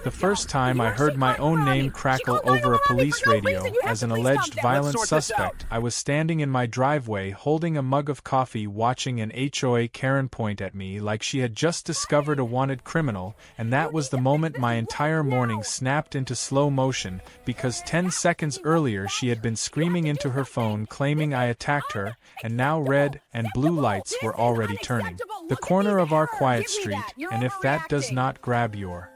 The first time I heard my own name crackle over a police radio as an alleged violent suspect, I was standing in my driveway holding a mug of coffee watching an HOA Karen point at me like she had just discovered a wanted criminal, and that was the moment my entire morning snapped into slow motion because 10 seconds earlier she had been screaming into her phone claiming I attacked her, and now red and blue lights were already turning the corner of our quiet street, and if that does not grab your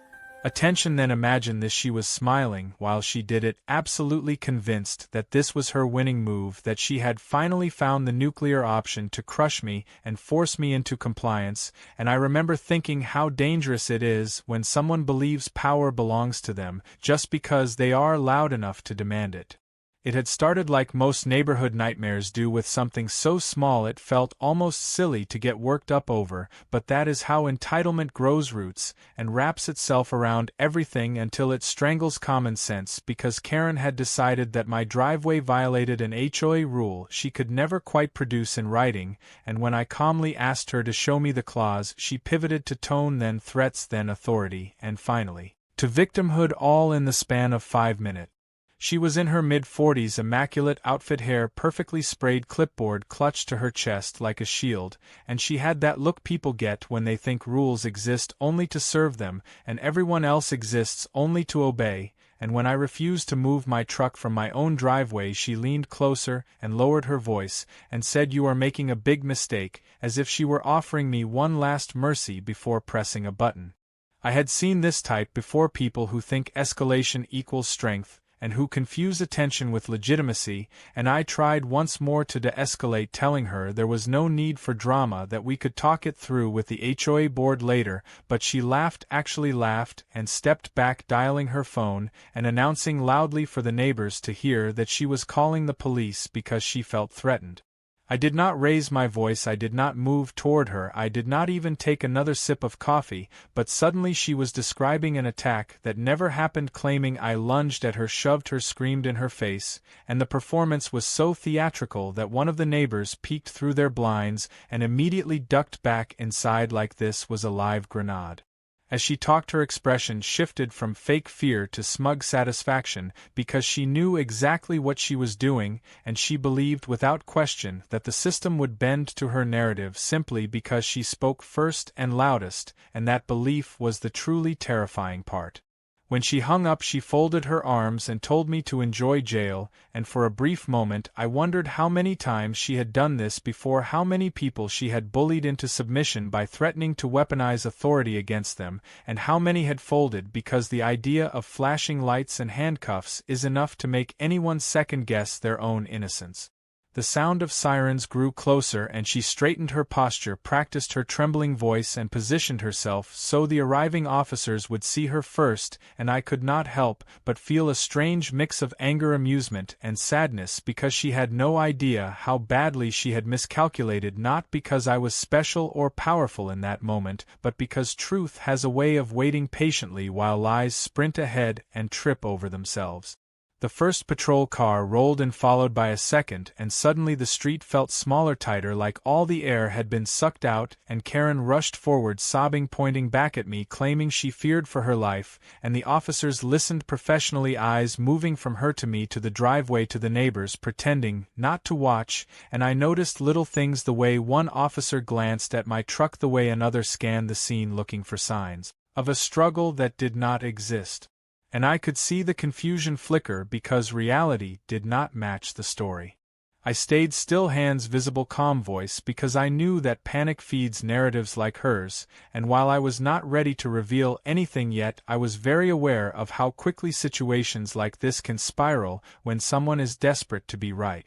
attention, then imagine this: she was smiling while she did it, absolutely convinced that this was her winning move, that she had finally found the nuclear option to crush me and force me into compliance. And I remember thinking how dangerous it is when someone believes power belongs to them just because they are loud enough to demand it. It had started like most neighborhood nightmares do, with something so small it felt almost silly to get worked up over, but that is how entitlement grows roots and wraps itself around everything until it strangles common sense, because Karen had decided that my driveway violated an HOA rule she could never quite produce in writing, and when I calmly asked her to show me the clause, she pivoted to tone, then threats, then authority, and finally to victimhood, all in the span of 5 minutes. She was in her mid-40s, immaculate outfit, hair perfectly sprayed, clipboard clutched to her chest like a shield, and she had that look people get when they think rules exist only to serve them, and everyone else exists only to obey. And when I refused to move my truck from my own driveway, she leaned closer and lowered her voice and said, "You are making a big mistake," as if she were offering me one last mercy before pressing a button. I had seen this type before: people who think escalation equals strength, and who confuse attention with legitimacy, and I tried once more to de-escalate, telling her there was no need for drama, that we could talk it through with the HOA board later, but she laughed, actually laughed, and stepped back, dialing her phone, and announcing loudly for the neighbors to hear that she was calling the police because she felt threatened. I did not raise my voice, I did not move toward her, I did not even take another sip of coffee, but suddenly she was describing an attack that never happened, claiming I lunged at her, shoved her, screamed in her face, and the performance was so theatrical that one of the neighbors peeked through their blinds and immediately ducked back inside like this was a live grenade. As she talked, her expression shifted from fake fear to smug satisfaction, because she knew exactly what she was doing, and she believed without question that the system would bend to her narrative simply because she spoke first and loudest, and that belief was the truly terrifying part. When she hung up, she folded her arms and told me to enjoy jail, and for a brief moment I wondered how many times she had done this before, how many people she had bullied into submission by threatening to weaponize authority against them, and how many had folded because the idea of flashing lights and handcuffs is enough to make anyone second-guess their own innocence. The sound of sirens grew closer, and she straightened her posture, practiced her trembling voice, and positioned herself so the arriving officers would see her first, and I could not help but feel a strange mix of anger, amusement, and sadness, because she had no idea how badly she had miscalculated, not because I was special or powerful in that moment, but because truth has a way of waiting patiently while lies sprint ahead and trip over themselves. The first patrol car rolled in, followed by a second, and suddenly the street felt smaller, tighter, like all the air had been sucked out, and Karen rushed forward, sobbing, pointing back at me, claiming she feared for her life, and the officers listened professionally, eyes moving from her to me, to the driveway, to the neighbors, pretending not to watch, and I noticed little things: the way one officer glanced at my truck, the way another scanned the scene looking for signs of a struggle that did not exist. And I could see the confusion flicker because reality did not match the story. I stayed still, hands visible, calm voice, because I knew that panic feeds narratives like hers, and while I was not ready to reveal anything yet, I was very aware of how quickly situations like this can spiral when someone is desperate to be right.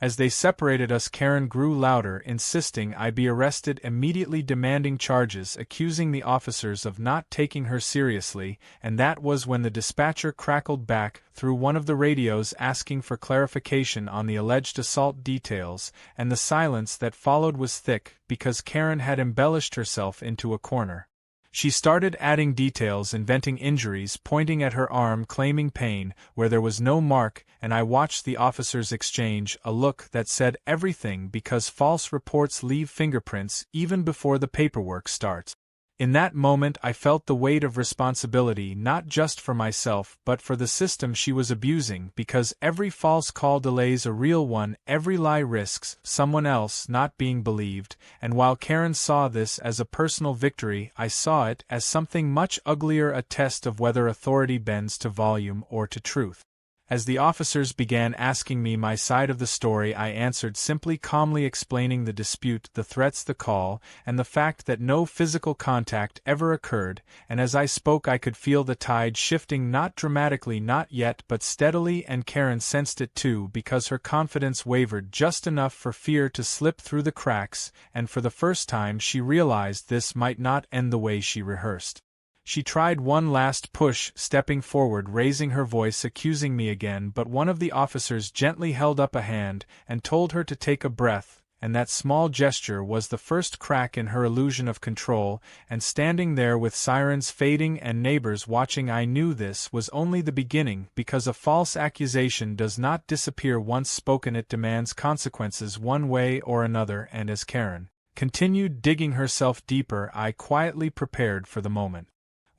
As they separated us, Karen grew louder, insisting I be arrested immediately, demanding charges, accusing the officers of not taking her seriously, and that was when the dispatcher crackled back through one of the radios asking for clarification on the alleged assault details, and the silence that followed was thick because Karen had embellished herself into a corner. She started adding details, inventing injuries, pointing at her arm, claiming pain where there was no mark, and I watched the officers exchange a look that said everything, because false reports leave fingerprints even before the paperwork starts. In that moment I felt the weight of responsibility not just for myself but for the system she was abusing, because every false call delays a real one, every lie risks someone else not being believed, and while Karen saw this as a personal victory, I saw it as something much uglier, a test of whether authority bends to volume or to truth. As the officers began asking me my side of the story, I answered simply, calmly explaining the dispute, the threats, the call, and the fact that no physical contact ever occurred, and as I spoke I could feel the tide shifting, not dramatically, not yet, but steadily, and Karen sensed it too, because her confidence wavered just enough for fear to slip through the cracks, and for the first time she realized this might not end the way she rehearsed. She tried one last push, stepping forward, raising her voice, accusing me again, but one of the officers gently held up a hand and told her to take a breath, and that small gesture was the first crack in her illusion of control, and standing there with sirens fading and neighbors watching, I knew this was only the beginning, because a false accusation does not disappear once spoken, it demands consequences one way or another, and as Karen continued digging herself deeper, I quietly prepared for the moment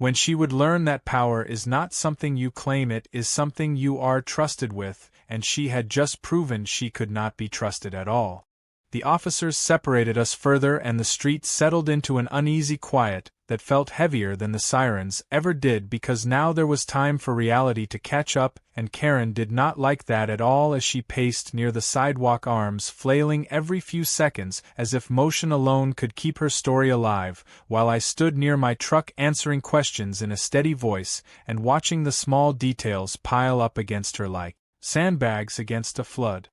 when she would learn that power is not something you claim, it is something you are trusted with, and she had just proven she could not be trusted at all. The officers separated us further, and the street settled into an uneasy quiet that felt heavier than the sirens ever did, because now there was time for reality to catch up, and Karen did not like that at all as she paced near the sidewalk, arms flailing every few seconds as if motion alone could keep her story alive, while I stood near my truck answering questions in a steady voice and watching the small details pile up against her like sandbags against a flood.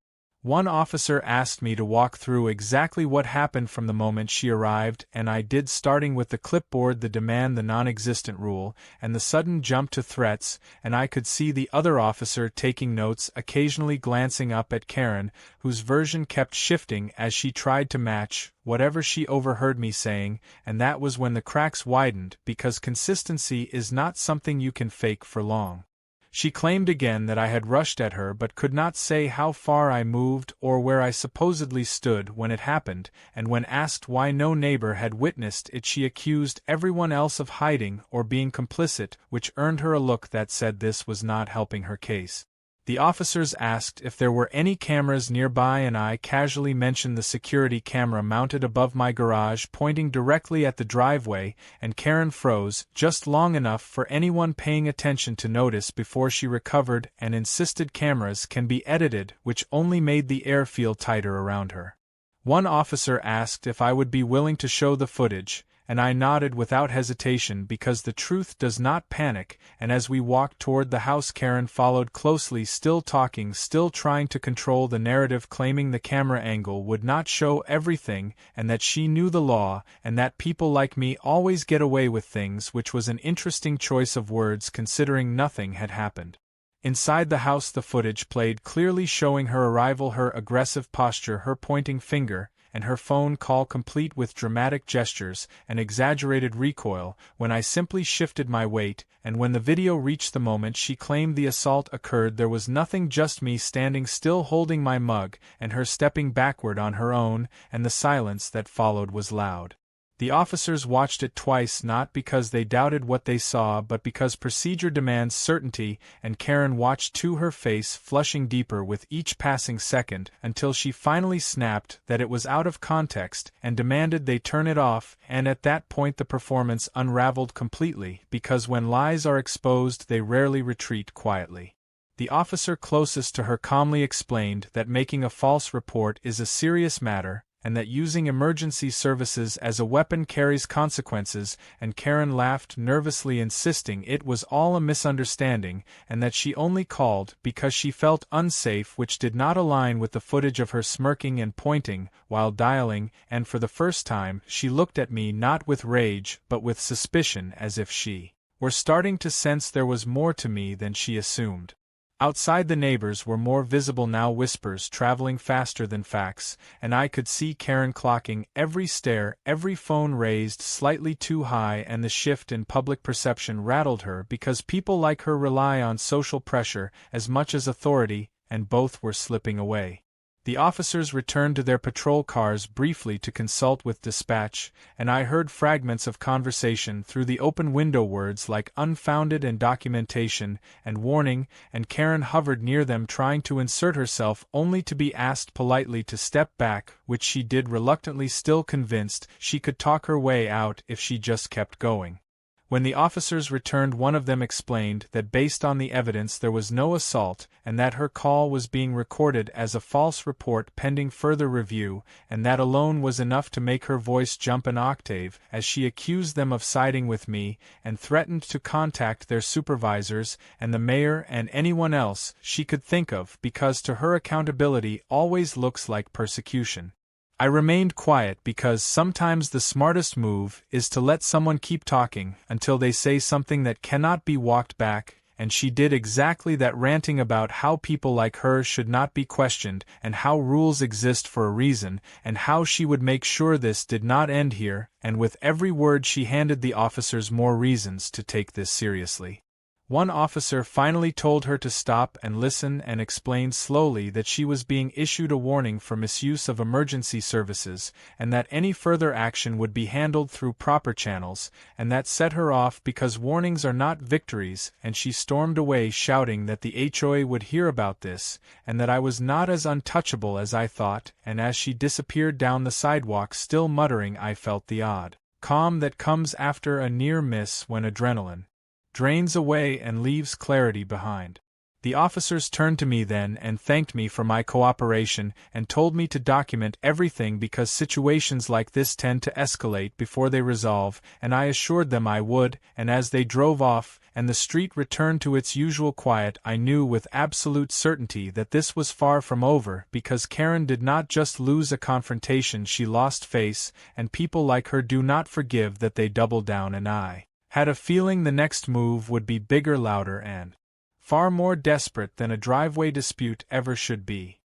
One officer asked me to walk through exactly what happened from the moment she arrived, and I did, starting with the clipboard, the demand, the non-existent rule, and the sudden jump to threats, and I could see the other officer taking notes, occasionally glancing up at Karen, whose version kept shifting as she tried to match whatever she overheard me saying, and that was when the cracks widened, because consistency is not something you can fake for long. She claimed again that I had rushed at her but could not say how far I moved or where I supposedly stood when it happened, and when asked why no neighbor had witnessed it she accused everyone else of hiding or being complicit, which earned her a look that said this was not helping her case. The officers asked if there were any cameras nearby, and I casually mentioned the security camera mounted above my garage pointing directly at the driveway, and Karen froze just long enough for anyone paying attention to notice before she recovered and insisted cameras can be edited, which only made the air feel tighter around her. One officer asked if I would be willing to show the footage, and I nodded without hesitation, because the truth does not panic, and as we walked toward the house Karen followed closely, still talking, still trying to control the narrative, claiming the camera angle would not show everything, and that she knew the law, and that people like me always get away with things, which was an interesting choice of words considering nothing had happened. Inside the house the footage played, clearly showing her arrival, her aggressive posture, her pointing finger, and her phone call complete with dramatic gestures and exaggerated recoil, when I simply shifted my weight, and when the video reached the moment she claimed the assault occurred, there was nothing, just me standing still holding my mug, and her stepping backward on her own, and the silence that followed was loud. The officers watched it twice, not because they doubted what they saw but because procedure demands certainty, and Karen watched too, her face flushing deeper with each passing second, until she finally snapped that it was out of context and demanded they turn it off, and at that point the performance unraveled completely, because when lies are exposed they rarely retreat quietly. The officer closest to her calmly explained that making a false report is a serious matter, and that using emergency services as a weapon carries consequences, and Karen laughed nervously, insisting it was all a misunderstanding, and that she only called because she felt unsafe, which did not align with the footage of her smirking and pointing while dialing, and for the first time she looked at me not with rage but with suspicion, as if she were starting to sense there was more to me than she assumed. Outside the neighbors were more visible now, whispers traveling faster than facts, and I could see Karen clocking every stare, every phone raised slightly too high, and the shift in public perception rattled her, because people like her rely on social pressure as much as authority, and both were slipping away. The officers returned to their patrol cars briefly to consult with dispatch, and I heard fragments of conversation through the open window, words like unfounded and documentation and warning, and Karen hovered near them trying to insert herself only to be asked politely to step back, which she did reluctantly, still convinced she could talk her way out if she just kept going. When the officers returned, one of them explained that based on the evidence there was no assault and that her call was being recorded as a false report pending further review, and that alone was enough to make her voice jump an octave as she accused them of siding with me and threatened to contact their supervisors and the mayor and anyone else she could think of, because to her accountability always looks like persecution. I remained quiet because sometimes the smartest move is to let someone keep talking until they say something that cannot be walked back, and she did exactly that, ranting about how people like her should not be questioned and how rules exist for a reason and how she would make sure this did not end here, and with every word she handed the officers more reasons to take this seriously. One officer finally told her to stop and listen and explained slowly that she was being issued a warning for misuse of emergency services and that any further action would be handled through proper channels, and that set her off because warnings are not victories, and she stormed away shouting that the HOA would hear about this and that I was not as untouchable as I thought, and as she disappeared down the sidewalk still muttering, I felt the odd calm that comes after a near miss when adrenaline drains away and leaves clarity behind. The officers turned to me then and thanked me for my cooperation and told me to document everything because situations like this tend to escalate before they resolve, and I assured them I would, and as they drove off and the street returned to its usual quiet, I knew with absolute certainty that this was far from over, because Karen did not just lose a confrontation, she lost face, and people like her do not forgive that, they double down, and I had a feeling the next move would be bigger, louder, and far more desperate than a driveway dispute ever should be.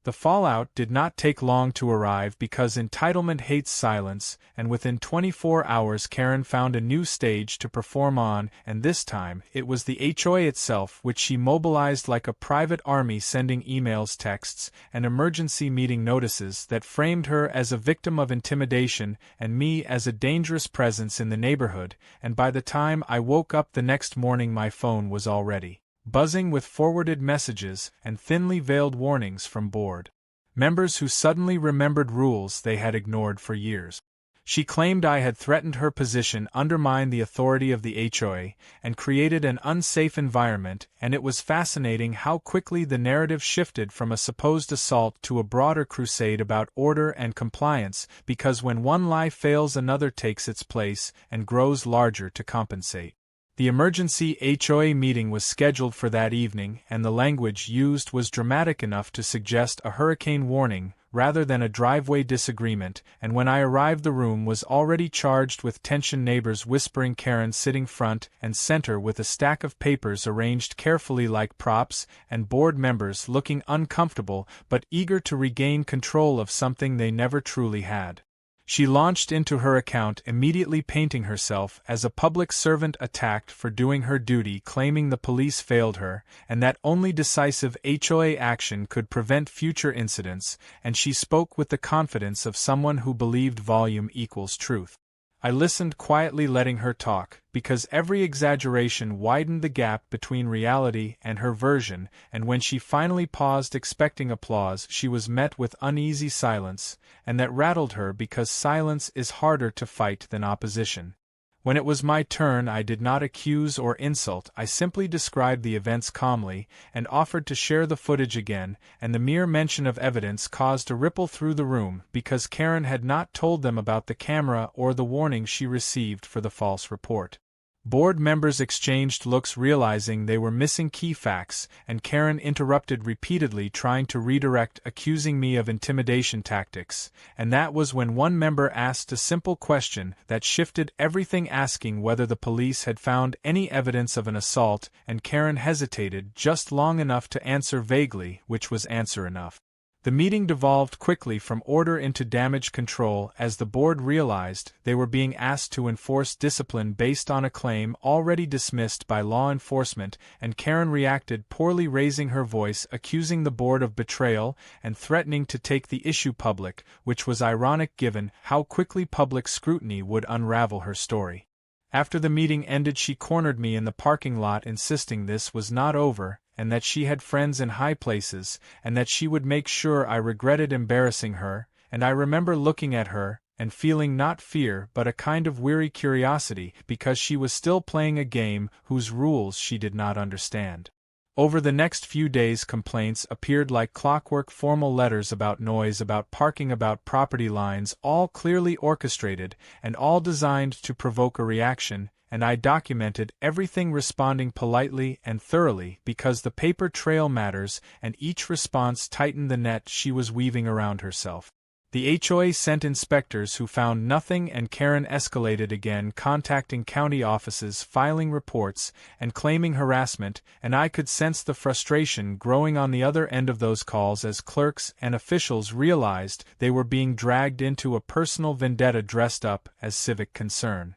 The fallout did not take long to arrive because entitlement hates silence, and within 24 hours Karen found a new stage to perform on, and this time it was the HOA itself which she mobilized like a private army, sending emails, texts, and emergency meeting notices that framed her as a victim of intimidation and me as a dangerous presence in the neighborhood, and by the time I woke up the next morning my phone was already buzzing with forwarded messages and thinly veiled warnings from board members who suddenly remembered rules they had ignored for years. She claimed I had threatened her position, undermined the authority of the HOA, and created an unsafe environment, and it was fascinating how quickly the narrative shifted from a supposed assault to a broader crusade about order and compliance, because when one lie fails another takes its place and grows larger to compensate. The emergency HOA meeting was scheduled for that evening, and the language used was dramatic enough to suggest a hurricane warning rather than a driveway disagreement, and when I arrived the room was already charged with tension, neighbors whispering, Karen sitting front and center with a stack of papers arranged carefully like props, and board members looking uncomfortable but eager to regain control of something they never truly had. She launched into her account, immediately painting herself as a public servant attacked for doing her duty, claiming the police failed her, and that only decisive HOA action could prevent future incidents, and she spoke with the confidence of someone who believed volume equals truth. I listened quietly, letting her talk, because every exaggeration widened the gap between reality and her version, and when she finally paused expecting applause, she was met with uneasy silence, and that rattled her because silence is harder to fight than opposition. When it was my turn, I did not accuse or insult, I simply described the events calmly, and offered to share the footage again, and the mere mention of evidence caused a ripple through the room, because Karen had not told them about the camera or the warning she received for the false report. Board members exchanged looks, realizing they were missing key facts, and Karen interrupted repeatedly, trying to redirect, accusing me of intimidation tactics, and that was when one member asked a simple question that shifted everything, asking whether the police had found any evidence of an assault, and Karen hesitated just long enough to answer vaguely, which was answer enough. The meeting devolved quickly from order into damage control as the board realized they were being asked to enforce discipline based on a claim already dismissed by law enforcement, and Karen reacted poorly, raising her voice, accusing the board of betrayal and threatening to take the issue public, which was ironic given how quickly public scrutiny would unravel her story. After the meeting ended, she cornered me in the parking lot, insisting this was not over, and that she had friends in high places, and that she would make sure I regretted embarrassing her, and I remember looking at her, and feeling not fear but a kind of weary curiosity, because she was still playing a game whose rules she did not understand. Over the next few days, complaints appeared like clockwork: formal letters about noise, about parking, about property lines, all clearly orchestrated, and all designed to provoke a reaction, and I documented everything, responding politely and thoroughly, because the paper trail matters, and each response tightened the net she was weaving around herself. The HOA sent inspectors who found nothing, and Karen escalated again, contacting county offices, filing reports, and claiming harassment, and I could sense the frustration growing on the other end of those calls as clerks and officials realized they were being dragged into a personal vendetta dressed up as civic concern.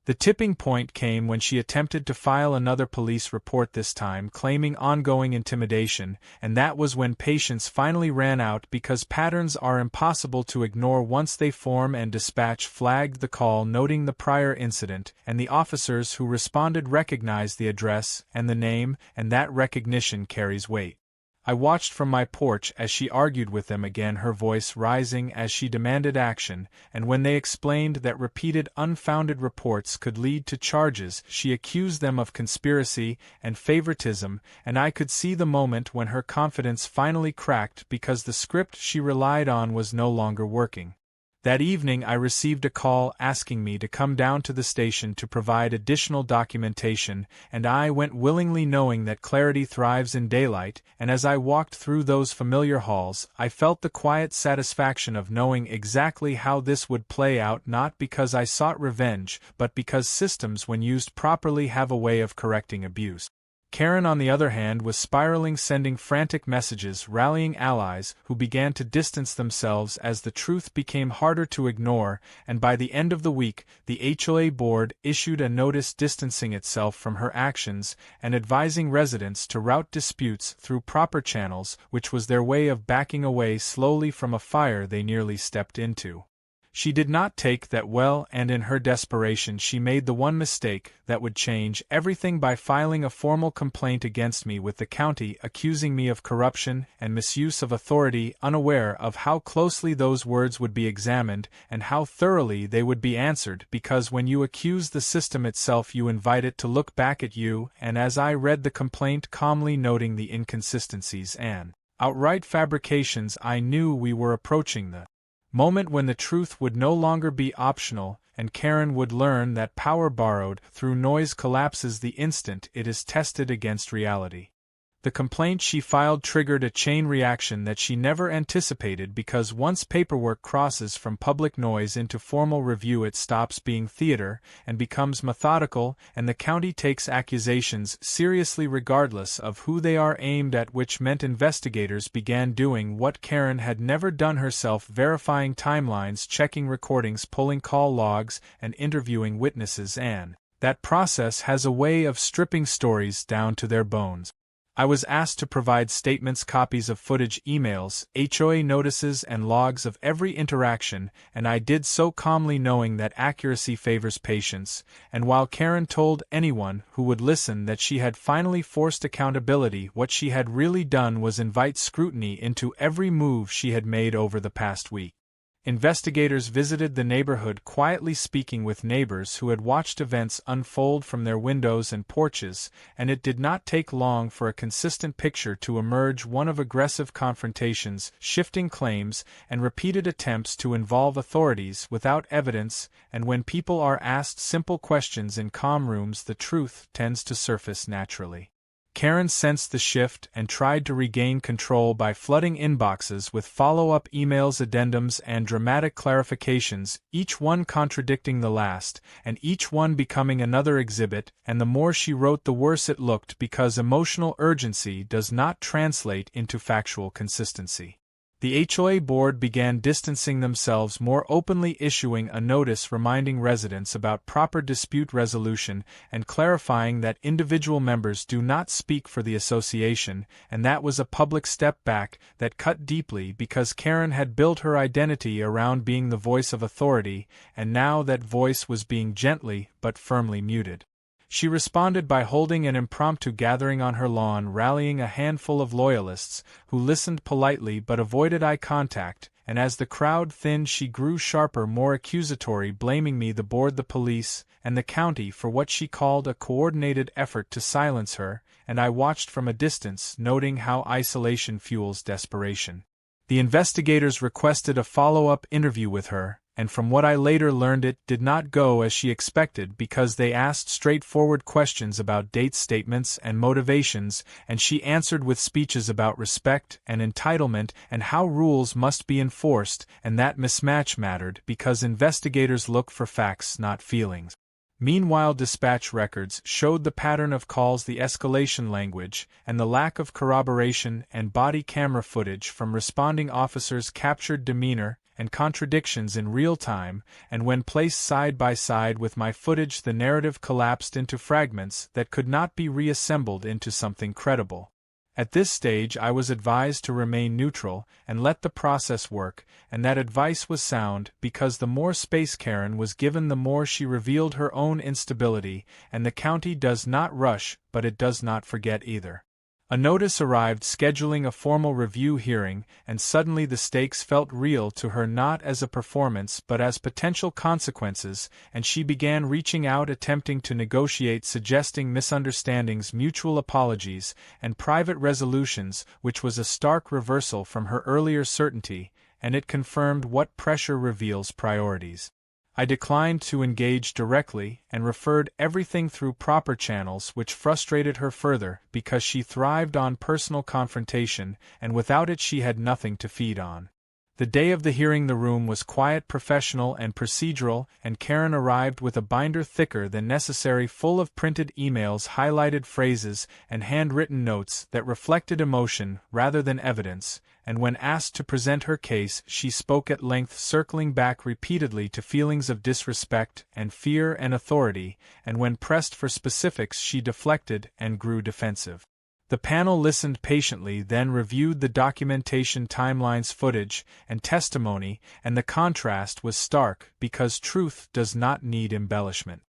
The tipping point came when she attempted to file another police report, this time claiming ongoing intimidation, and that was when patience finally ran out, because patterns are impossible to ignore once they form, and dispatch flagged the call, noting the prior incident, and the officers who responded recognized the address and the name, and that recognition carries weight. I watched from my porch as she argued with them again, her voice rising as she demanded action, and when they explained that repeated unfounded reports could lead to charges, she accused them of conspiracy and favoritism, and I could see the moment when her confidence finally cracked, because the script she relied on was no longer working. That evening I received a call asking me to come down to the station to provide additional documentation, and I went willingly, knowing that clarity thrives in daylight, and as I walked through those familiar halls, I felt the quiet satisfaction of knowing exactly how this would play out, not because I sought revenge, but because systems, when used properly, have a way of correcting abuse. Karen, on the other hand, was spiraling, sending frantic messages, rallying allies who began to distance themselves as the truth became harder to ignore, and by the end of the week, the HOA board issued a notice distancing itself from her actions and advising residents to route disputes through proper channels, which was their way of backing away slowly from a fire they nearly stepped into. She did not take that well, and in her desperation she made the one mistake that would change everything by filing a formal complaint against me with the county, accusing me of corruption and misuse of authority, unaware of how closely those words would be examined and how thoroughly they would be answered, because when you accuse the system itself you invite it to look back at you, and as I read the complaint, calmly noting the inconsistencies and outright fabrications, I knew we were approaching the moment when the truth would no longer be optional, and Karen would learn that power borrowed through noise collapses the instant it is tested against reality. The complaint she filed triggered a chain reaction that she never anticipated, because once paperwork crosses from public noise into formal review, it stops being theater and becomes methodical, and the county takes accusations seriously regardless of who they are aimed at, which meant investigators began doing what Karen had never done herself: verifying timelines, checking recordings, pulling call logs, and interviewing witnesses, and that process has a way of stripping stories down to their bones. I was asked to provide statements, copies of footage, emails, HOA notices, and logs of every interaction, and I did so calmly, knowing that accuracy favors patience, and while Karen told anyone who would listen that she had finally forced accountability, what she had really done was invite scrutiny into every move she had made over the past week. Investigators visited the neighborhood, quietly speaking with neighbors who had watched events unfold from their windows and porches, and it did not take long for a consistent picture to emerge: one of aggressive confrontations, shifting claims, and repeated attempts to involve authorities without evidence, and when people are asked simple questions in calm rooms, the truth tends to surface naturally. Karen sensed the shift and tried to regain control by flooding inboxes with follow-up emails, addendums, and dramatic clarifications, each one contradicting the last, and each one becoming another exhibit, and the more she wrote the worse it looked, because emotional urgency does not translate into factual consistency. The HOA board began distancing themselves more openly, issuing a notice reminding residents about proper dispute resolution and clarifying that individual members do not speak for the association, and that was a public step back that cut deeply because Karen had built her identity around being the voice of authority, and now that voice was being gently but firmly muted. She responded by holding an impromptu gathering on her lawn, rallying a handful of loyalists, who listened politely but avoided eye contact, and as the crowd thinned she grew sharper, more accusatory, blaming me, the board, the police, and the county for what she called a coordinated effort to silence her, and I watched from a distance, noting how isolation fuels desperation. The investigators requested a follow-up interview with her, and from what I later learned it did not go as she expected because they asked straightforward questions about dates, statements, and motivations, and she answered with speeches about respect and entitlement and how rules must be enforced, and that mismatch mattered because investigators look for facts, not feelings. Meanwhile, dispatch records showed the pattern of calls, the escalation language, and the lack of corroboration, and body camera footage from responding officers captured demeanor and contradictions in real time, and when placed side by side with my footage, the narrative collapsed into fragments that could not be reassembled into something credible. At this stage I was advised to remain neutral and let the process work, and that advice was sound because the more space Karen was given, the more she revealed her own instability, and the county does not rush, but it does not forget either. A notice arrived scheduling a formal review hearing, and suddenly the stakes felt real to her, not as a performance but as potential consequences, and she began reaching out, attempting to negotiate, suggesting misunderstandings, mutual apologies, and private resolutions, which was a stark reversal from her earlier certainty, and it confirmed what pressure reveals priorities. I declined to engage directly and referred everything through proper channels, which frustrated her further because she thrived on personal confrontation, and without it she had nothing to feed on. The day of the hearing the room was quiet, professional, and procedural, and Karen arrived with a binder thicker than necessary full of printed emails, highlighted phrases, and handwritten notes that reflected emotion rather than evidence, and when asked to present her case she spoke at length, circling back repeatedly to feelings of disrespect and fear and authority, and when pressed for specifics she deflected and grew defensive. The panel listened patiently, then reviewed the documentation, timelines, footage, and testimony, and the contrast was stark because truth does not need embellishment.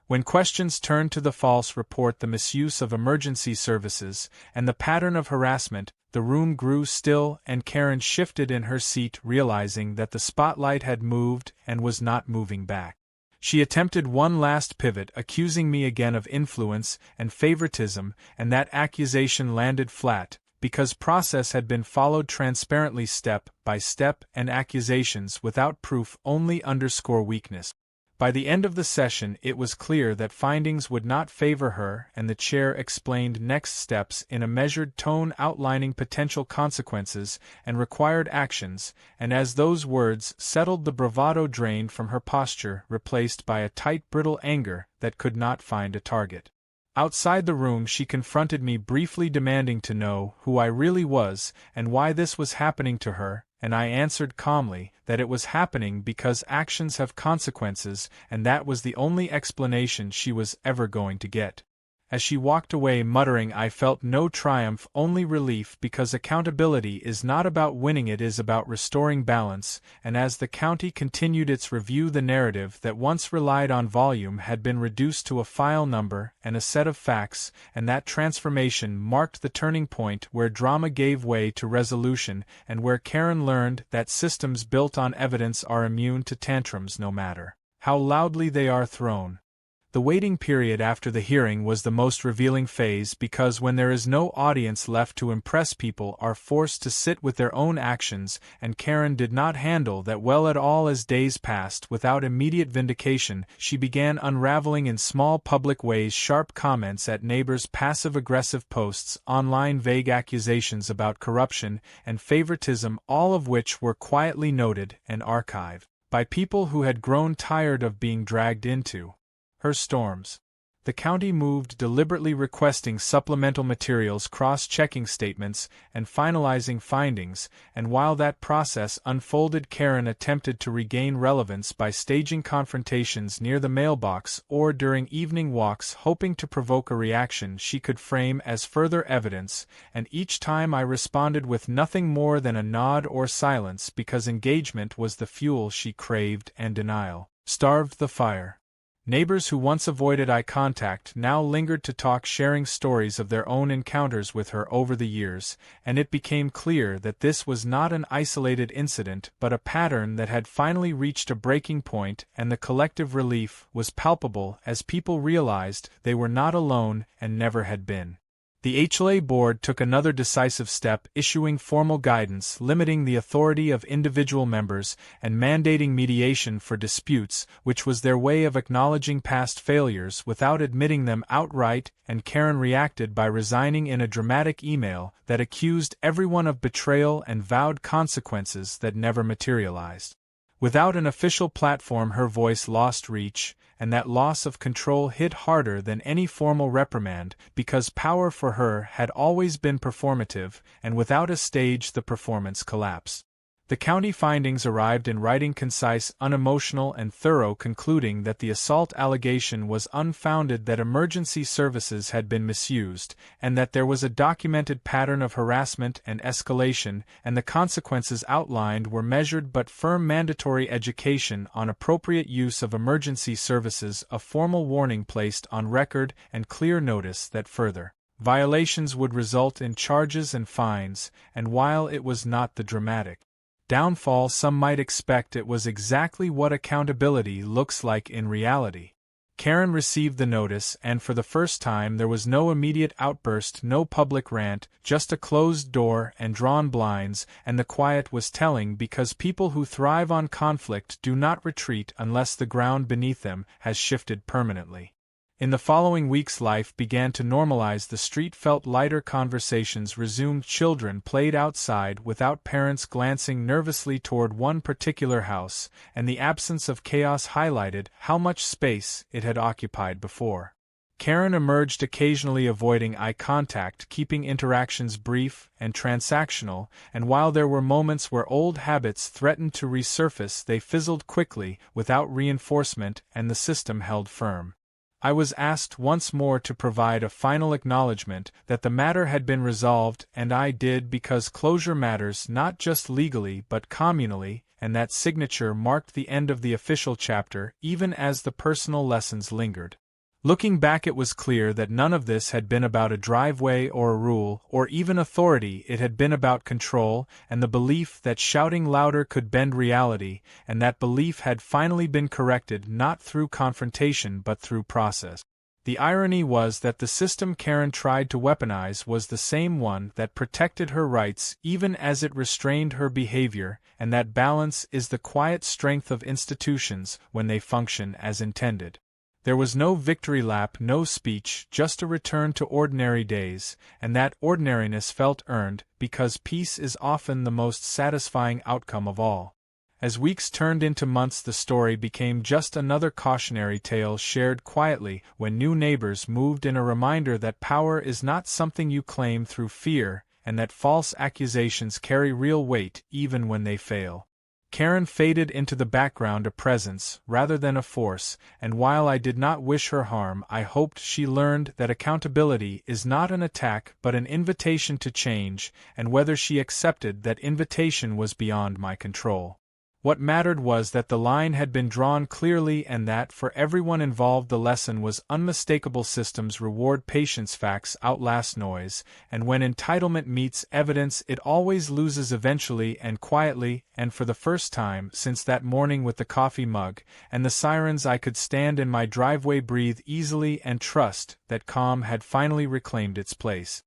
When questions turned to the false report, the misuse of emergency services, and the pattern of harassment, the room grew still, and Karen shifted in her seat, realizing that the spotlight had moved and was not moving back. She attempted one last pivot, accusing me again of influence and favoritism, and that accusation landed flat, because process had been followed transparently step by step, and accusations without proof only underscore weakness. By the end of the session it was clear that findings would not favor her, and the chair explained next steps in a measured tone, outlining potential consequences and required actions, and as those words settled the bravado drained from her posture, replaced by a tight, brittle anger that could not find a target. Outside the room she confronted me, briefly demanding to know who I really was and why this was happening to her, and I answered calmly that it was happening because actions have consequences, and that was the only explanation she was ever going to get. As she walked away muttering, I felt no triumph, only relief, because accountability is not about winning, it is about restoring balance, and as the county continued its review, the narrative that once relied on volume had been reduced to a file number and a set of facts, and that transformation marked the turning point where drama gave way to resolution, and where Karen learned that systems built on evidence are immune to tantrums no matter how loudly they are thrown. The waiting period after the hearing was the most revealing phase, because when there is no audience left to impress, people are forced to sit with their own actions, and Karen did not handle that well at all. As days passed without immediate vindication, she began unraveling in small public ways, sharp comments at neighbors, passive-aggressive posts, online vague accusations about corruption and favoritism, all of which were quietly noted and archived by people who had grown tired of being dragged into her storms. The county moved, deliberately requesting supplemental materials, cross-checking statements, and finalizing findings, and while that process unfolded, Karen attempted to regain relevance by staging confrontations near the mailbox or during evening walks, hoping to provoke a reaction she could frame as further evidence, and each time I responded with nothing more than a nod or silence, because engagement was the fuel she craved and denial starved the fire. Neighbors who once avoided eye contact now lingered to talk, sharing stories of their own encounters with her over the years, and it became clear that this was not an isolated incident but a pattern that had finally reached a breaking point, and the collective relief was palpable as people realized they were not alone and never had been. The HOA board took another decisive step, issuing formal guidance limiting the authority of individual members and mandating mediation for disputes, which was their way of acknowledging past failures without admitting them outright, and Karen reacted by resigning in a dramatic email that accused everyone of betrayal and vowed consequences that never materialized. Without an official platform, her voice lost reach, and that loss of control hit harder than any formal reprimand, because power for her had always been performative, and without a stage the performance collapsed. The county findings arrived in writing, concise, unemotional, and thorough, concluding that the assault allegation was unfounded, that emergency services had been misused, and that there was a documented pattern of harassment and escalation, and the consequences outlined were measured but firm: mandatory education on appropriate use of emergency services, a formal warning placed on record, and clear notice that further violations would result in charges and fines, and while it was not the dramatic downfall some might expect, it was exactly what accountability looks like in reality. Karen received the notice, and for the first time there was no immediate outburst, no public rant, just a closed door and drawn blinds, and the quiet was telling, because people who thrive on conflict do not retreat unless the ground beneath them has shifted permanently. In the following weeks, life began to normalize. The street felt lighter, conversations resumed, children played outside without parents glancing nervously toward one particular house, and the absence of chaos highlighted how much space it had occupied before. Karen emerged, occasionally avoiding eye contact, keeping interactions brief and transactional, and while there were moments where old habits threatened to resurface, they fizzled quickly, without reinforcement, and the system held firm. I was asked once more to provide a final acknowledgement that the matter had been resolved, and I did, because closure matters not just legally but communally, and that signature marked the end of the official chapter, even as the personal lessons lingered. Looking back, it was clear that none of this had been about a driveway or a rule, or even authority. It had been about control, and the belief that shouting louder could bend reality, and that belief had finally been corrected, not through confrontation but through process. The irony was that the system Karen tried to weaponize was the same one that protected her rights even as it restrained her behavior, and that balance is the quiet strength of institutions when they function as intended. There was no victory lap, no speech, just a return to ordinary days, and that ordinariness felt earned, because peace is often the most satisfying outcome of all. As weeks turned into months, the story became just another cautionary tale shared quietly when new neighbors moved in, a reminder that power is not something you claim through fear, and that false accusations carry real weight even when they fail. Karen faded into the background, a presence rather than a force, and while I did not wish her harm, I hoped she learned that accountability is not an attack but an invitation to change, and whether she accepted that invitation was beyond my control. What mattered was that the line had been drawn clearly, and that for everyone involved the lesson was unmistakable: systems reward patience, facts outlast noise, and when entitlement meets evidence it always loses eventually and quietly, and for the first time since that morning with the coffee mug and the sirens, I could stand in my driveway, breathe easily, and trust that calm had finally reclaimed its place.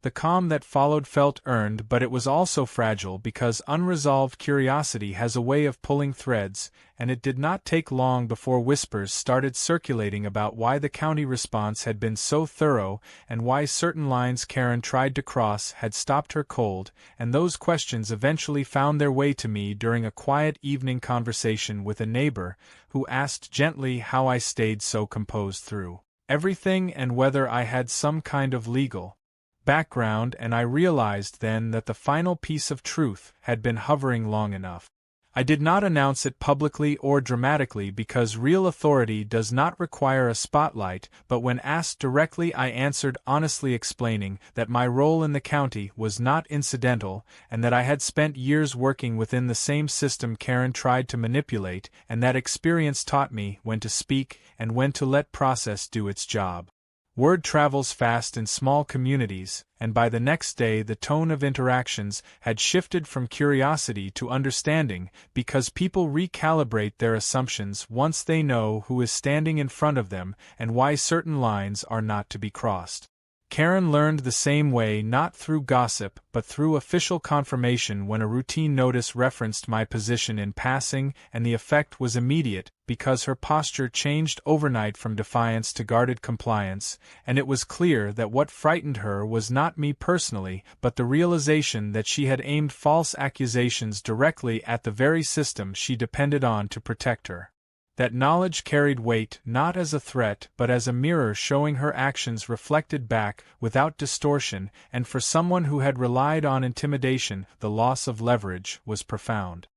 The calm that followed felt earned, but it was also fragile, because unresolved curiosity has a way of pulling threads, and it did not take long before whispers started circulating about why the county response had been so thorough, and why certain lines Karen tried to cross had stopped her cold, and those questions eventually found their way to me during a quiet evening conversation with a neighbor, who asked gently how I stayed so composed through everything and whether I had some kind of legal background, and I realized then that the final piece of truth had been hovering long enough. I did not announce it publicly or dramatically because real authority does not require a spotlight, but when asked directly I answered honestly, explaining that my role in the county was not incidental and that I had spent years working within the same system Karen tried to manipulate, and that experience taught me when to speak and when to let process do its job. Word travels fast in small communities, and by the next day the tone of interactions had shifted from curiosity to understanding, because people recalibrate their assumptions once they know who is standing in front of them and why certain lines are not to be crossed. Karen learned the same way, not through gossip but through official confirmation, when a routine notice referenced my position in passing, and the effect was immediate, because her posture changed overnight from defiance to guarded compliance, and it was clear that what frightened her was not me personally, but the realization that she had aimed false accusations directly at the very system she depended on to protect her. That knowledge carried weight not as a threat but as a mirror showing her actions reflected back without distortion, and for someone who had relied on intimidation, the loss of leverage was profound.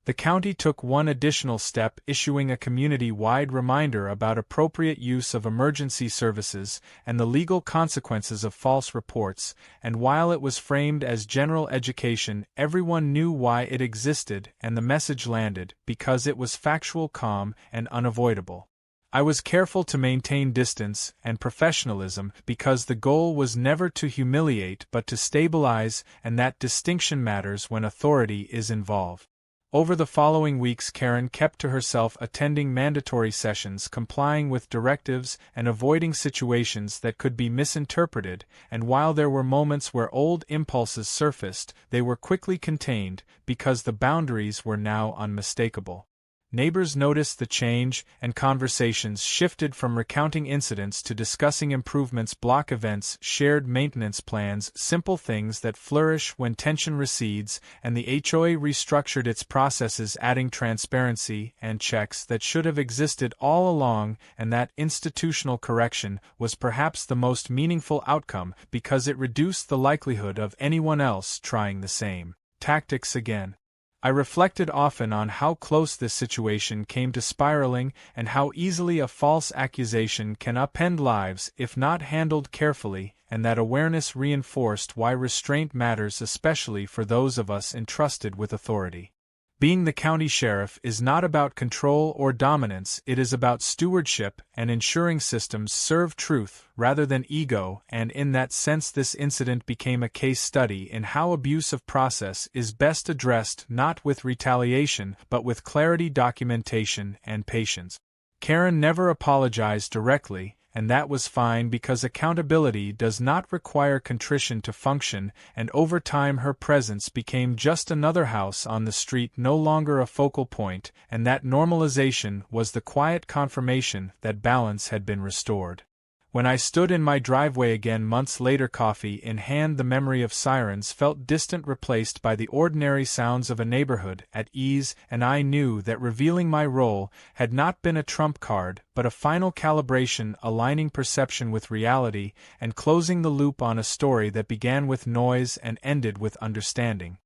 The county took one additional step, issuing a community-wide reminder about appropriate use of emergency services and the legal consequences of false reports, and while it was framed as general education, everyone knew why it existed, and the message landed, because it was factual, calm, and unavoidable. I was careful to maintain distance and professionalism because the goal was never to humiliate but to stabilize, and that distinction matters when authority is involved. Over the following weeks, Karen kept to herself, attending mandatory sessions, complying with directives, and avoiding situations that could be misinterpreted, and while there were moments where old impulses surfaced, they were quickly contained, because the boundaries were now unmistakable. Neighbors noticed the change, and conversations shifted from recounting incidents to discussing improvements, block events, shared maintenance plans, simple things that flourish when tension recedes, and the HOA restructured its processes, adding transparency and checks that should have existed all along, and that institutional correction was perhaps the most meaningful outcome because it reduced the likelihood of anyone else trying the same tactics again. I reflected often on how close this situation came to spiraling, and how easily a false accusation can upend lives if not handled carefully, and that awareness reinforced why restraint matters, especially for those of us entrusted with authority. Being the county sheriff is not about control or dominance, it is about stewardship and ensuring systems serve truth rather than ego, and in that sense this incident became a case study in how abuse of process is best addressed, not with retaliation but with clarity, documentation, and patience. Karen never apologized directly, and that was fine because accountability does not require contrition to function, and over time her presence became just another house on the street, no longer a focal point, and that normalization was the quiet confirmation that balance had been restored. When I stood in my driveway again months later, coffee in hand, the memory of sirens felt distant, replaced by the ordinary sounds of a neighborhood at ease, and I knew that revealing my role had not been a trump card, but a final calibration, aligning perception with reality, and closing the loop on a story that began with noise and ended with understanding.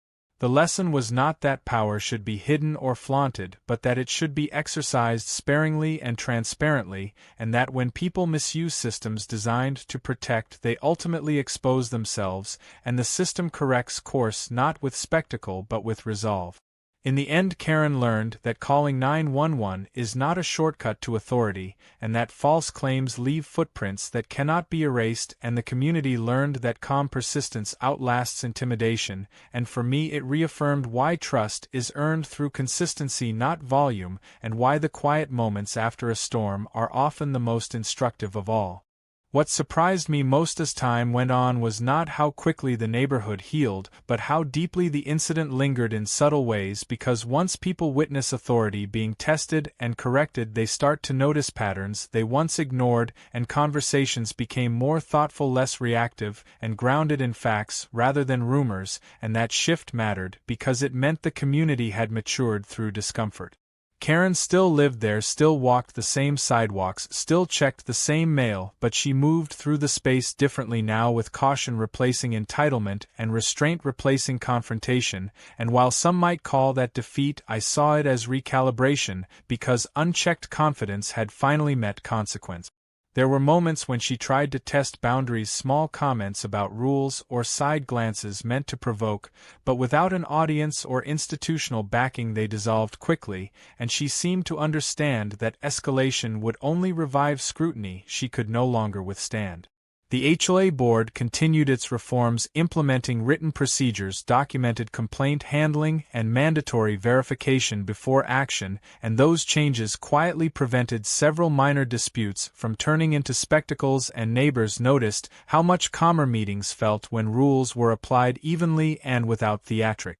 The lesson was not that power should be hidden or flaunted, but that it should be exercised sparingly and transparently, and that when people misuse systems designed to protect, they ultimately expose themselves, and the system corrects course not with spectacle but with resolve. In the end, Karen learned that calling 911 is not a shortcut to authority, and that false claims leave footprints that cannot be erased, and the community learned that calm persistence outlasts intimidation, and for me it reaffirmed why trust is earned through consistency, not volume, and why the quiet moments after a storm are often the most instructive of all. What surprised me most as time went on was not how quickly the neighborhood healed, but how deeply the incident lingered in subtle ways, because once people witness authority being tested and corrected, they start to notice patterns they once ignored, and conversations became more thoughtful, less reactive, and grounded in facts rather than rumors, and that shift mattered because it meant the community had matured through discomfort. Karen still lived there, still walked the same sidewalks, still checked the same mail, but she moved through the space differently now, with caution replacing entitlement and restraint replacing confrontation, and while some might call that defeat, I saw it as recalibration, because unchecked confidence had finally met consequence. There were moments when she tried to test boundaries, small comments about rules or side glances meant to provoke, but without an audience or institutional backing they dissolved quickly, and she seemed to understand that escalation would only revive scrutiny she could no longer withstand. The HOA board continued its reforms, implementing written procedures, documented complaint handling, and mandatory verification before action, and those changes quietly prevented several minor disputes from turning into spectacles, and neighbors noticed how much calmer meetings felt when rules were applied evenly and without theatrics.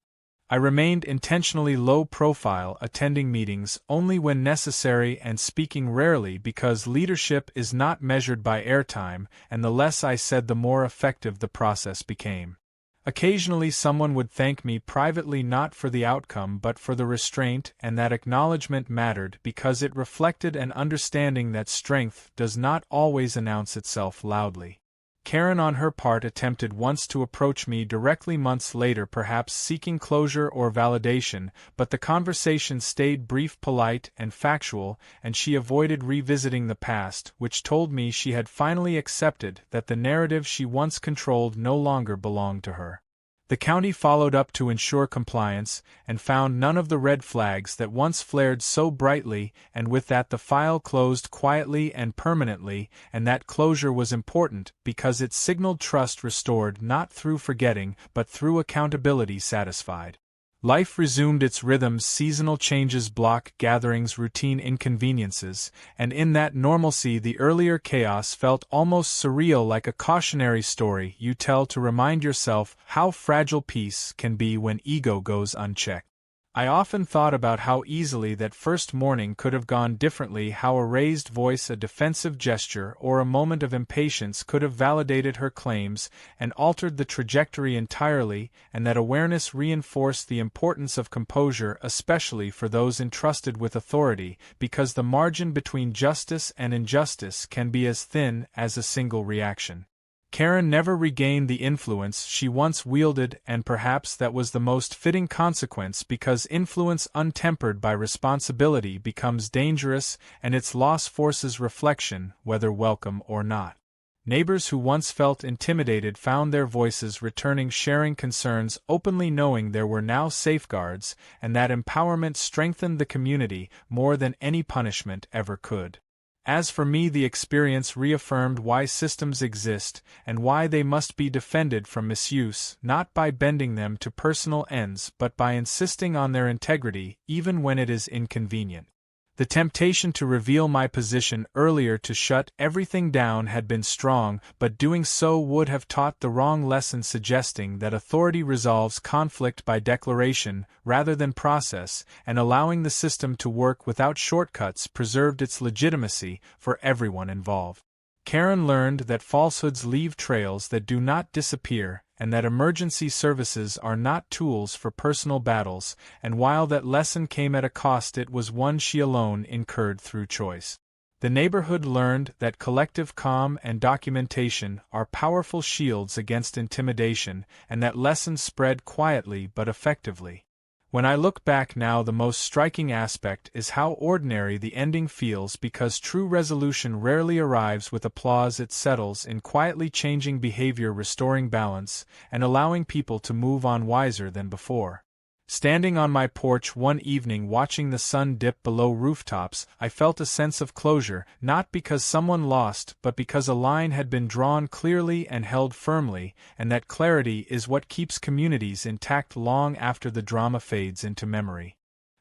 I remained intentionally low profile, attending meetings only when necessary and speaking rarely, because leadership is not measured by airtime, and the less I said the more effective the process became. Occasionally someone would thank me privately, not for the outcome but for the restraint, and that acknowledgement mattered because it reflected an understanding that strength does not always announce itself loudly. Karen on her part attempted once to approach me directly months later, perhaps seeking closure or validation, but the conversation stayed brief, polite, and factual, and she avoided revisiting the past, which told me she had finally accepted that the narrative she once controlled no longer belonged to her. The county followed up to ensure compliance, and found none of the red flags that once flared so brightly, and with that the file closed quietly and permanently, and that closure was important because it signaled trust restored, not through forgetting, but through accountability satisfied. Life resumed its rhythms, seasonal changes, block gatherings, routine inconveniences, and in that normalcy the earlier chaos felt almost surreal, like a cautionary story you tell to remind yourself how fragile peace can be when ego goes unchecked. I often thought about how easily that first morning could have gone differently, how a raised voice, a defensive gesture, or a moment of impatience could have validated her claims and altered the trajectory entirely, and that awareness reinforced the importance of composure, especially for those entrusted with authority, because the margin between justice and injustice can be as thin as a single reaction. Karen never regained the influence she once wielded, and perhaps that was the most fitting consequence, because influence untempered by responsibility becomes dangerous, and its loss forces reflection, whether welcome or not. Neighbors who once felt intimidated found their voices returning, sharing concerns openly, knowing there were now safeguards, and that empowerment strengthened the community more than any punishment ever could. As for me, the experience reaffirmed why systems exist and why they must be defended from misuse, not by bending them to personal ends but by insisting on their integrity, even when it is inconvenient. The temptation to reveal my position earlier, to shut everything down, had been strong, but doing so would have taught the wrong lesson, suggesting that authority resolves conflict by declaration rather than process, and allowing the system to work without shortcuts preserved its legitimacy for everyone involved. Karen learned that falsehoods leave trails that do not disappear, and that emergency services are not tools for personal battles, and while that lesson came at a cost, it was one she alone incurred through choice. The neighborhood learned that collective calm and documentation are powerful shields against intimidation, and that lesson spread quietly but effectively. When I look back now, the most striking aspect is how ordinary the ending feels, because true resolution rarely arrives with applause. It settles in quietly changing behavior, restoring balance, and allowing people to move on wiser than before. Standing on my porch one evening watching the sun dip below rooftops, I felt a sense of closure, not because someone lost, but because a line had been drawn clearly and held firmly, and that clarity is what keeps communities intact long after the drama fades into memory.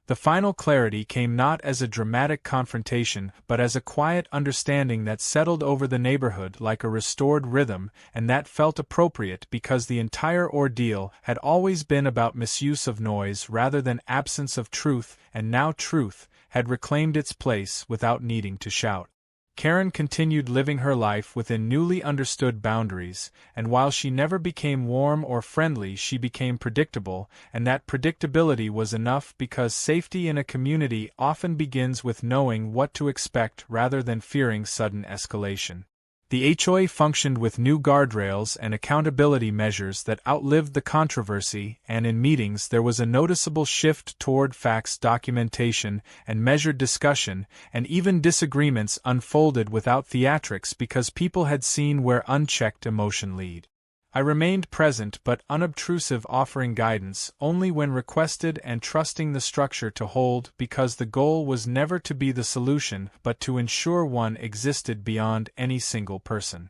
The final clarity came not as a dramatic confrontation, but as a quiet understanding that settled over the neighborhood like a restored rhythm, and that felt appropriate because the entire ordeal had always been about misuse of noise rather than absence of truth, and now truth had reclaimed its place without needing to shout. Karen continued living her life within newly understood boundaries, and while she never became warm or friendly, she became predictable, and that predictability was enough because safety in a community often begins with knowing what to expect rather than fearing sudden escalation. The HOA functioned with new guardrails and accountability measures that outlived the controversy, and in meetings there was a noticeable shift toward facts documentation and measured discussion, and even disagreements unfolded without theatrics because people had seen where unchecked emotion lead. I remained present but unobtrusive, offering guidance only when requested and trusting the structure to hold, because the goal was never to be the solution but to ensure one existed beyond any single person.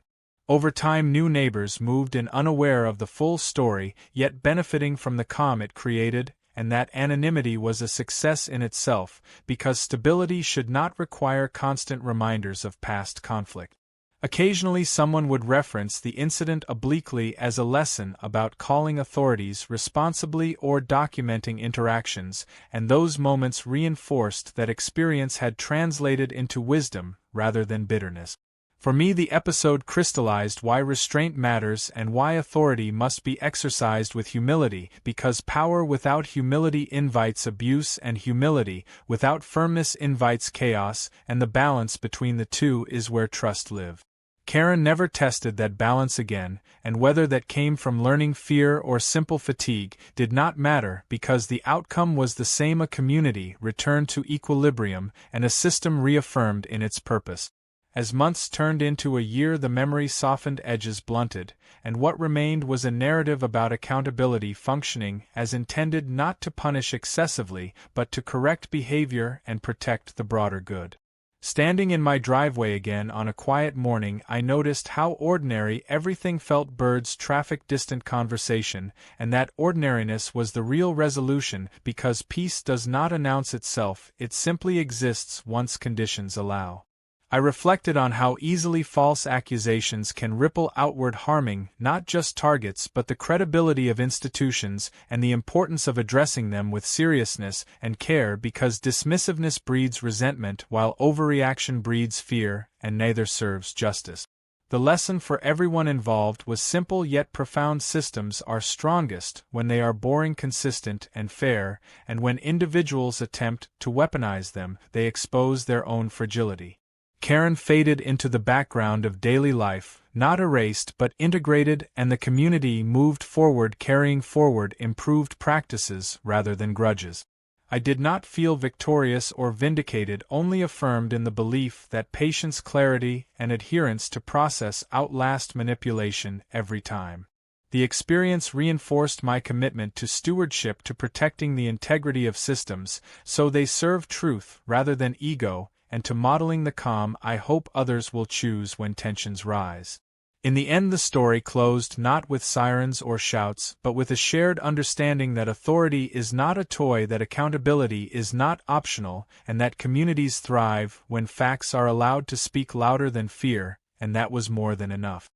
Over time, new neighbors moved in unaware of the full story, yet benefiting from the calm it created, and that anonymity was a success in itself, because stability should not require constant reminders of past conflict. Occasionally someone would reference the incident obliquely as a lesson about calling authorities responsibly or documenting interactions, and those moments reinforced that experience had translated into wisdom rather than bitterness. For me, the episode crystallized why restraint matters and why authority must be exercised with humility, because power without humility invites abuse, and humility without firmness invites chaos, and the balance between the two is where trust lives. Karen never tested that balance again, and whether that came from learning fear or simple fatigue did not matter, because the outcome was the same: a community returned to equilibrium and a system reaffirmed in its purpose. As months turned into a year, the memory softened, edges blunted, and what remained was a narrative about accountability functioning as intended, not to punish excessively, but to correct behavior and protect the broader good. Standing in my driveway again on a quiet morning, I noticed how ordinary everything felt: birds, traffic, distant conversation, and that ordinariness was the real resolution, because peace does not announce itself, it simply exists once conditions allow. I reflected on how easily false accusations can ripple outward, harming not just targets but the credibility of institutions, and the importance of addressing them with seriousness and care, because dismissiveness breeds resentment while overreaction breeds fear, and neither serves justice. The lesson for everyone involved was simple yet profound: systems are strongest when they are boring, consistent, and fair, and when individuals attempt to weaponize them, they expose their own fragility. Karen faded into the background of daily life, not erased but integrated, and the community moved forward, carrying forward improved practices rather than grudges. I did not feel victorious or vindicated, only affirmed in the belief that patience, clarity, and adherence to process outlast manipulation every time. The experience reinforced my commitment to stewardship, to protecting the integrity of systems so they serve truth rather than ego, and to modeling the calm I hope others will choose when tensions rise. In the end, the story closed not with sirens or shouts, but with a shared understanding that authority is not a toy, that accountability is not optional, and that communities thrive when facts are allowed to speak louder than fear, and that was more than enough.